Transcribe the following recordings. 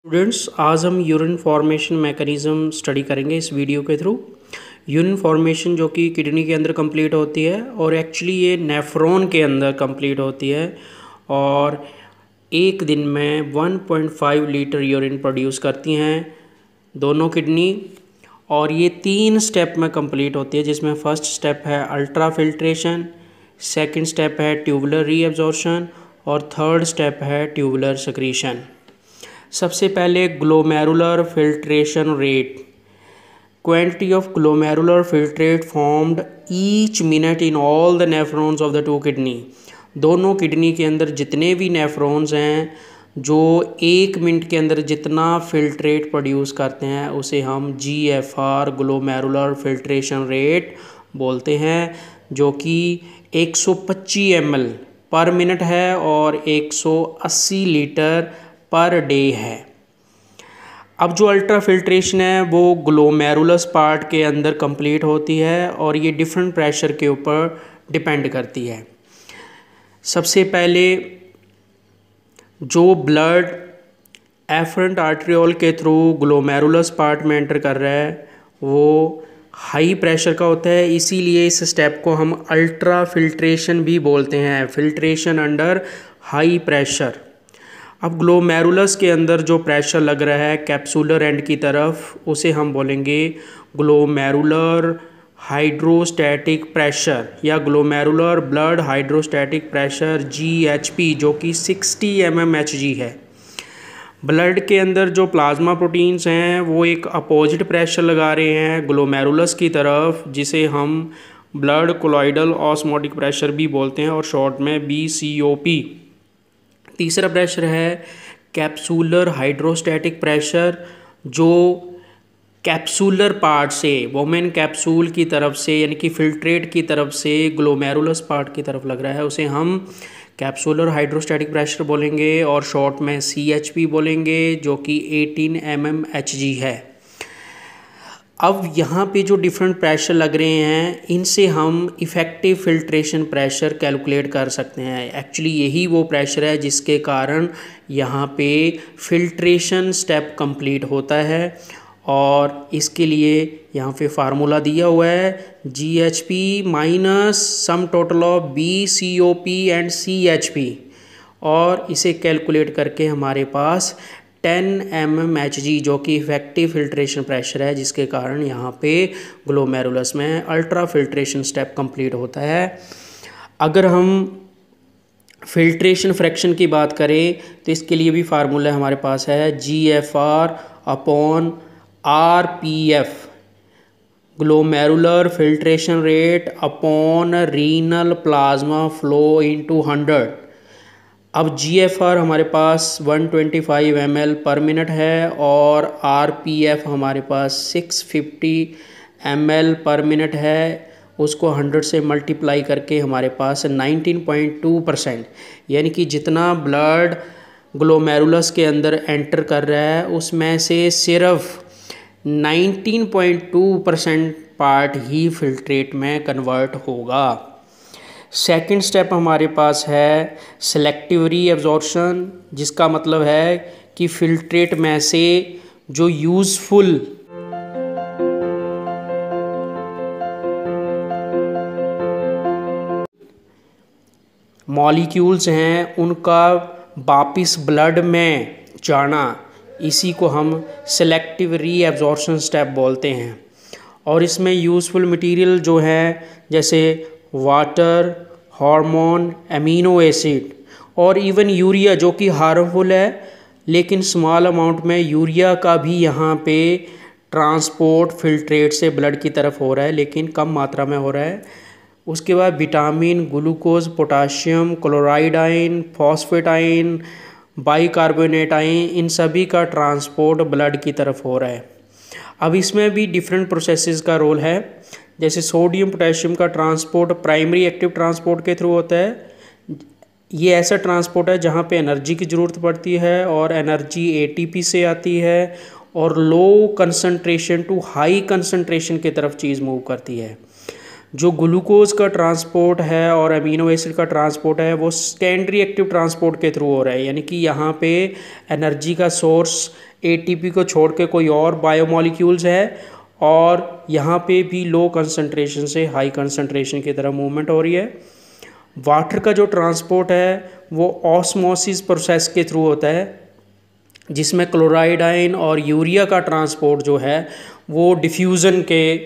Students, आज हम urine formation mechanism study करेंगे इस वीडियो के थ्रू। यूरिन फॉर्मेशन जो कि किडनी के अंदर कंप्लीट होती है और एक्चुअली ये नेफ्रॉन के अंदर कंप्लीट होती है और एक दिन में 1.5 लीटर यूरिन प्रोड्यूस करती हैं दोनों किडनी। और ये 3 स्टेप में कंप्लीट होती है, जिसमें फर्स्ट स्टेप है अल्ट्रा फिल्ट्रेशन, सेकंड स्टेप है ट्यूबुलर रीअब्जॉर्प्शन और थर्ड स्टेप है ट्यूबुलर सेक्रीशन। सबसे पहले glomerular filtration rate. Quantity of glomerular filtrate formed each minute in all the nephrons of the two kidney. दोनों किडनी के अंदर जितने भी नेफ्रॉन्स हैं जो एक मिनट के अंदर जितना फिल्ट्रेट प्रोड्यूस करते हैं उसे हम GFR ग्लोमेरुलर फिल्ट्रेशन रेट बोलते हैं, जो कि 125 ml पर मिनट है और 180 लीटर पर डे है। अब जो अल्ट्रा फिल्ट्रेशन है वो ग्लोमेरुलस पार्ट के अंदर कंप्लीट होती है और ये डिफरेंट प्रेशर के ऊपर डिपेंड करती है। सबसे पहले जो ब्लड एफरेंट आर्टरियोल के थ्रू ग्लोमेरुलस पार्ट में एंटर कर रहा है वो हाई प्रेशर का होता है, इसीलिए इस स्टेप को हम अल्ट्रा फिल्ट्रेशन भी बोलते हैं, फिल्ट्रेशन अंडर हाई प्रेशर। अब ग्लोमेरुलस के अंदर जो प्रेशर लग रहा है कैप्सुलर एंड की तरफ, उसे हम बोलेंगे ग्लोमेरुलर हाइड्रोस्टैटिक प्रेशर या glomerular blood hydrostatic pressure GHP, जो कि 60 mmHg है। ब्लड के अंदर जो प्लाज्मा प्रोटीन्स हैं वो एक अपोजिट प्रेशर लगा रहे हैं ग्लोमेरुलस की तरफ, जिसे हम ब्लड कोलॉइडल ऑस्मोटिक प्रेशर भी बोलते हैं और शॉर्ट में BCOP। तीसरा प्रेशर है कैप्सुलर हाइड्रोस्टैटिक प्रेशर, जो कैप्सुलर पार्ट से वोमेन कैप्सूल की तरफ से यानी कि फिल्ट्रेट की तरफ से ग्लोमेरुलस पार्ट की तरफ लग रहा है, उसे हम कैप्सुलर हाइड्रोस्टैटिक प्रेशर बोलेंगे और शॉर्ट में CHP बोलेंगे, जो कि 18 mmHg है। अब यहाँ पे जो डिफरेंट प्रेशर लग रहे हैं इनसे हम इफ़ेक्टिव फिल्ट्रेशन प्रेशर कैलकुलेट कर सकते हैं। एक्चुअली यही वो प्रेशर है जिसके कारण यहाँ पे फिल्ट्रेशन स्टेप कंप्लीट होता है और इसके लिए यहाँ पे फार्मूला दिया हुआ है GHP minus sum total of BCOP and CHP, और इसे कैलकुलेट करके हमारे पास 10 mmHg जो कि इफेक्टिव फिल्ट्रेशन प्रेशर है, जिसके कारण यहाँ पे ग्लोमेरुलस में अल्ट्रा फिल्ट्रेशन स्टेप कंप्लीट होता है। अगर हम फिल्ट्रेशन फ्रैक्शन की बात करें तो इसके लिए भी फार्मूला हमारे पास है GFR upon RPF, glomerular filtration rate upon renal plasma flow into 100। अब GFR हमारे पास 125 ml पर मिनट है और RPF हमारे पास 650 ml पर मिनट है। उसको 100 से मल्टीप्लाई करके हमारे पास 19.2%, यानी कि जितना ब्लड ग्लोमेरुलस के अंदर एंटर कर रहा है उसमें से सिर्फ 19.2% पार्ट ही फिल्ट्रेट में कन्वर्ट होगा। सेकंड स्टेप हमारे पास है सेलेक्टिव रीअब्जॉर्प्शन, जिसका मतलब है कि फिल्ट्रेट में से जो यूज़फुल मॉलिक्यूल्स हैं उनका वापिस ब्लड में जाना, इसी को हम सेलेक्टिव रीअब्जॉर्प्शन स्टेप बोलते हैं। और इसमें यूज़फुल मटेरियल जो है जैसे वाटर, हार्मोन, एमिनो एसिड और इवन यूरिया, जो कि हार्मफुल है, लेकिन स्मॉल अमाउंट में यूरिया का भी यहाँ पे ट्रांसपोर्ट फिल्ट्रेट से ब्लड की तरफ हो रहा है, लेकिन कम मात्रा में हो रहा है। उसके बाद vitamin, glucose, potassium, chloride ion, phosphate ion, bicarbonate ion, इन सभी का ट्रांसपोर्ट ब्लड की तरफ हो रहा है। अब इसमें भी डिफरेंट प्रोसेसेस का रोल है, जैसे सोडियम पोटेशियम का ट्रांसपोर्ट प्राइमरी एक्टिव ट्रांसपोर्ट के थ्रू होता है। ये ऐसा ट्रांसपोर्ट है जहाँ पे एनर्जी की ज़रूरत पड़ती है और एनर्जी ATP से आती है और low concentration to high concentration की तरफ चीज़ मूव करती है। जो ग्लूकोज का ट्रांसपोर्ट है और अमीनो एसिड का ट्रांसपोर्ट है वो सेकेंडरी एक्टिव ट्रांसपोर्ट के थ्रू हो रहा है, यानी कि यहाँ पे एनर्जी का सोर्स एटीपी को छोड़ के कोई और बायोमोलिक्यूल्स है और यहाँ पे भी लो कंसंट्रेशन से हाई कंसंट्रेशन की तरफ मूवमेंट हो रही है। वाटर का जो ट्रांसपोर्ट है वो ऑस्मोसिस प्रोसेस के थ्रू होता है, जिसमें क्लोराइड आयन और यूरिया का ट्रांसपोर्ट जो है वो डिफ्यूज़न के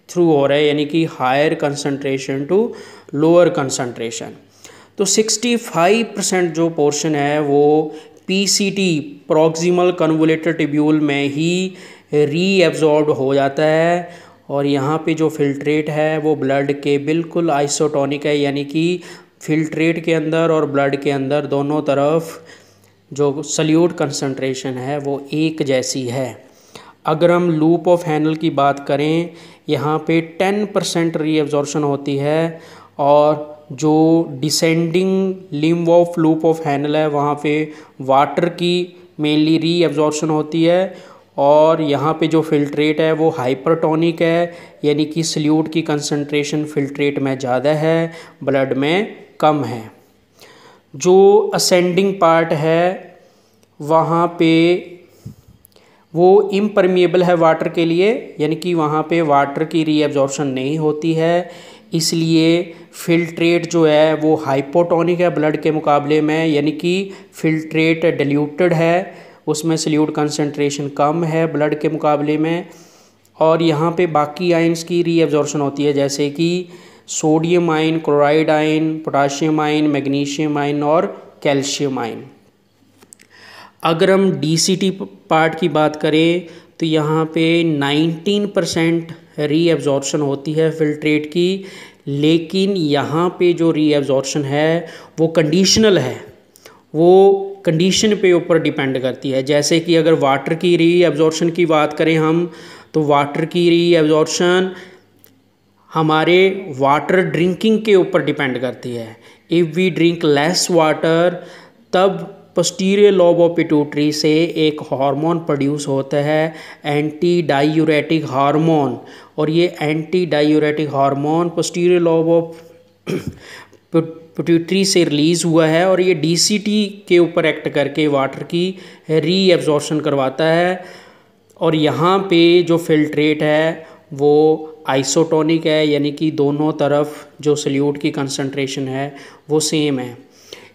थ्रू हो रहा है, यानी कि higher concentration to lower concentration. तो 65% जो पोर्शन है वो पीसीटी प्रॉक्सिमल कन्वोल्यूटेड ट्यूब्यूल में ही रीएब्जॉर्ब हो जाता है और यहाँ पे जो फिल्ट्रेट है वो ब्लड के बिल्कुल आइसोटोनिक है, यानी कि फिल्ट्रेट के अंदर और ब्लड के अंदर दोनों तरफ जो सल्यूट कंसंट्रेशन है वो एक जैसी है। अगर हम लूप ऑफ हैनल की बात करें, यहाँ पे 10% रीएब्जॉर्प्शन होती है और जो descending limb of loop of Henle है वहाँ पे वाटर की मेनली रीएब्जॉर्प्शन होती है और यहाँ पे जो फिल्ट्रेट है वो हाइपरटोनिक है, यानी कि सल्यूट की कंसंट्रेशन फिल्ट्रेट में ज़्यादा है, ब्लड में कम है। जो असेंडिंग पार्ट है वहाँ पे वो इम्परमिएबल है वाटर के लिए, यानी कि वहाँ पे वाटर की रीएब्जॉर्प्शन नहीं होती है, इसलिए फिल्ट्रेट जो है वो हाइपोटोनिक है ब्लड के मुकाबले में, यानी कि फिल्ट्रेट डिल्यूटेड है, उसमें सल्यूट कंसंट्रेशन कम है ब्लड के मुकाबले में। और यहाँ पे बाकी आयंस की रीएब्जॉर्प्शन होती है, जैसे कि sodium ion, chloride ion, potassium ion, magnesium ion और कैल्शियम आयन। अगर हम डीसीटी पार्ट की बात करें तो यहाँ पे 19% रीएब्जॉर्प्शन होती है फिल्ट्रेट की, लेकिन यहाँ पे जो रीएब्जॉर्प्शन है वो कंडीशनल है, वो कंडीशन पे ऊपर डिपेंड करती है। जैसे कि अगर वाटर की रीएब्जॉर्प्शन की बात करें हम, तो वाटर की रीएब्जॉर्प्शन हमारे वाटर ड्रिंकिंग के ऊपर डिपेंड करती है। If we drink less water, तब पोस्टीरियर लोब ऑफ पिट्यूटरी से एक हार्मोन प्रोड्यूस होता है एंटी डायूरेटिक हार्मोन, और ये anti diuretic hormone posterior lobe of pituitary से रिलीज़ हुआ है और ये डीसीटी के ऊपर एक्ट करके वाटर की रीएब्जॉर्प्शन करवाता है। और यहाँ पे जो फिल्ट्रेट है वो आइसोटोनिक है, यानी कि दोनों तरफ जो सल्यूट की कंसंट्रेशन है वो सेम है।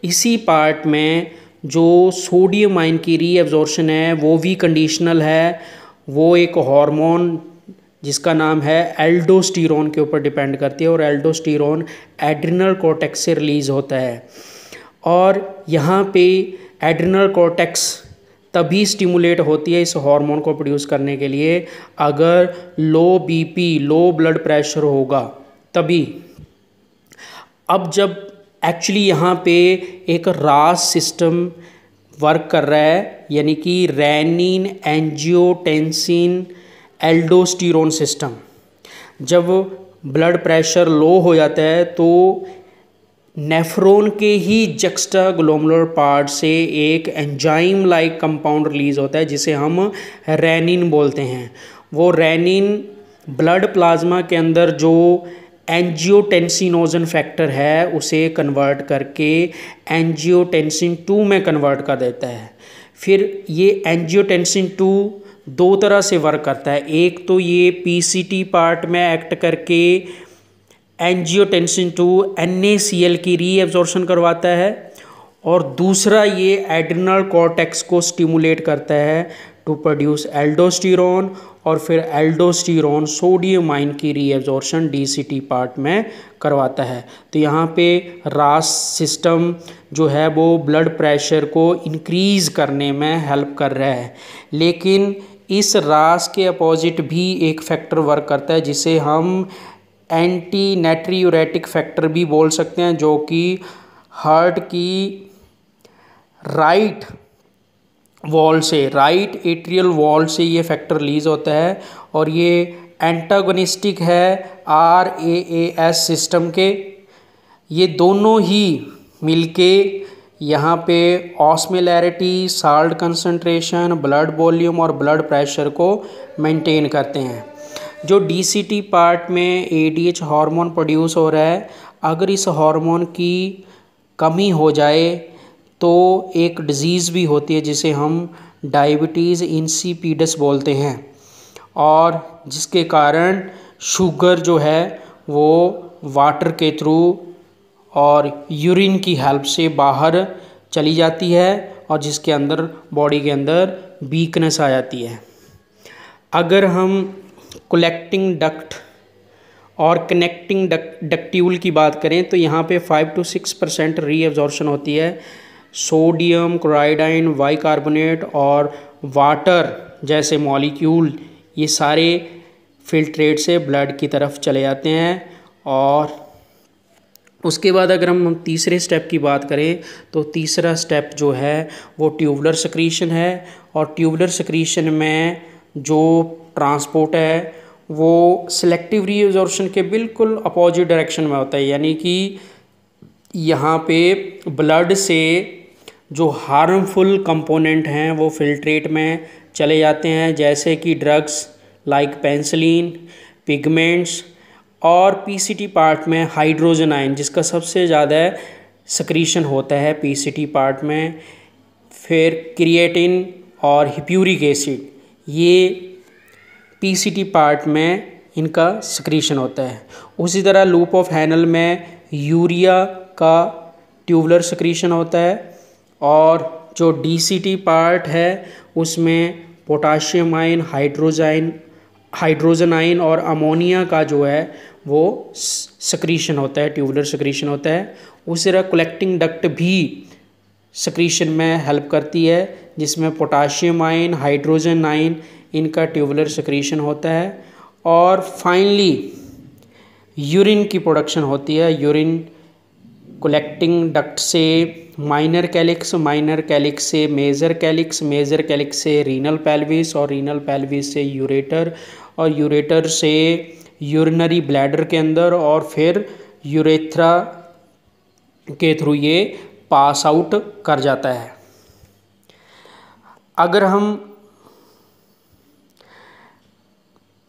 इसी पार्ट में जो सोडियम आयन की रीएब्जॉर्प्शन है वो भी कंडीशनल है, वो एक हार्मोन जिसका नाम है एल्डोस्टेरोन के ऊपर डिपेंड करती है और एल्डोस्टेरोन एड्रिनल कॉर्टेक्स से रिलीज़ होता है। और यहाँ पे एड्रिनल कॉर्टेक्स तभी स्टिमुलेट होती है इस हार्मोन को प्रोड्यूस करने के लिए अगर लो बीपी, लो ब्लड प्रेशर होगा तभी। अब जब एक्चुअली यहाँ पे एक रास सिस्टम वर्क कर रहा है, यानी कि रेनिन एंजियोटेंसिन एल्डोस्टेरोन सिस्टम, जब ब्लड प्रेशर लो हो जाता है तो नेफ्रॉन के ही जक्स्टाग्लोमेरुलर पार्ट से एक एंजाइम लाइक कंपाउंड रिलीज होता है जिसे हम रेनिन बोलते हैं। वो रेनिन ब्लड प्लाज्मा के अंदर जो एंजियोटेंसिनोजन फैक्टर है उसे कन्वर्ट करके एंजियोटेंसिन 2 में कन्वर्ट कर देता है। फिर ये एंजियोटेंसिन 2 दो तरह से वर्क करता है, एक तो ये पीसीटी पार्ट में एक्ट करके एंजियोटेंसिन 2 NaCl की रीएब्जॉर्प्शन करवाता है और दूसरा ये एड्रिनल कॉर्टेक्स को स्टिमुलेट करता है टू प्रोड्यूस एल्डोस्टेरोन और फिर एल्डोस्टेरोन सोडियम आयन की रीएब्जॉर्प्शन डीसीटी पार्ट में करवाता है। तो यहाँ पे रास सिस्टम जो है वो ब्लड प्रेशर को इंक्रीज़ करने में हेल्प कर रहा है, लेकिन इस रास के अपोजिट भी एक फैक्टर वर्क करता है जिसे हम एंटी नाट्रियूरेटिक फैक्टर भी बोल सकते हैं, जो कि हार्ट की राइट वॉल से, राइट एट्रियल वॉल से ये फैक्टर रिलीज होता है और ये एंटागोनिस्टिक है RAAS सिस्टम के। ये दोनों ही मिलके यहाँ पे osmolarity, salt concentration, blood volume और ब्लड प्रेशर को मेंटेन करते हैं। जो डीसीटी पार्ट में एडीएच हार्मोन प्रोड्यूस हो रहा है, अगर इस हार्मोन की कमी हो जाए तो एक डिज़ीज़ भी होती है जिसे हम डायबिटीज़ इंसिपिडस बोलते हैं, और जिसके कारण शुगर जो है वो वाटर के थ्रू और यूरिन की हेल्प से बाहर चली जाती है और जिसके अंदर बॉडी के अंदर वीकनेस आ जाती है। अगर हम कलेक्टिंग डक्ट और कनेक्टिंग डक्ट्यूल की बात करें तो यहाँ पे 5 to 6% रीअब्जॉर्प्शन होती है। सोडियम क्लोराइड, बाइकार्बोनेट और वाटर जैसे मॉलिक्यूल ये सारे फिल्ट्रेट से ब्लड की तरफ चले जाते हैं। और उसके बाद अगर हम तीसरे स्टेप की बात करें तो तीसरा स्टेप जो है वो ट्यूबुलर सेक्रीशन है, और ट्यूबुलर सेक्रीशन में जो ट्रांसपोर्ट है वो सिलेक्टिव रीअब्जॉर्प्शन के बिल्कुल अपोजिट डायरेक्शन में होता है, यानी कि यहाँ पे ब्लड से जो हार्मफुल कंपोनेंट हैं वो फिल्ट्रेट में चले जाते हैं, जैसे कि ड्रग्स लाइक पेनिसिलिन, पिगमेंट्स, और पीसीटी पार्ट में हाइड्रोजन आयन जिसका सबसे ज़्यादा सक्रीशन होता है पीसीटी पार्ट में, फिर क्रिएटिन और हिप्यूरिक एसिड, ये पीसीटी पार्ट में इनका सक्रीशन होता है। उसी तरह लूप ऑफ हैनल में यूरिया का ट्यूबुलर सक्रीशन होता है, और जो डीसीटी पार्ट है उसमें पोटाशियम आयन, हाइड्रोजन आयन और अमोनिया का जो है वो सक्रीशन होता है, ट्यूबुलर सक्रीशन होता है। उसी तरह कलेक्टिंग डक्ट भी सक्रीशन में हेल्प करती है, जिसमें पोटाशियम आयन, हाइड्रोजन आयन इनका ट्यूबुलर सक्रीशन होता है। और फाइनली यूरिन की प्रोडक्शन होती है। यूरिन कलेक्टिंग डक्ट से माइनर कैलिक्स, माइनर कैलिक्स से मेजर कैलिक्स, मेजर कैलिक्स से रीनल पेल्विस और रीनल पेल्विस से यूरेटर, और यूरेटर से यूरिनरी ब्लैडर के अंदर, और फिर यूरेथ्रा के थ्रू ये पास आउट कर जाता है। अगर हम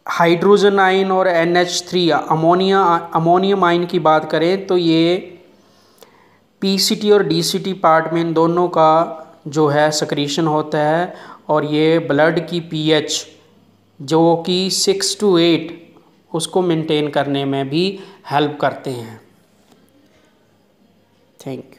हाइड्रोजन आयन और NH3 अमोनियम आयन की बात करें तो ये पीसीटी और डीसीटी पार्ट में इन दोनों का जो है सक्रीशन होता है, और ये ब्लड की पीएच जो कि 6 to 8 उसको मेंटेन करने में भी हेल्प करते हैं। Thank you.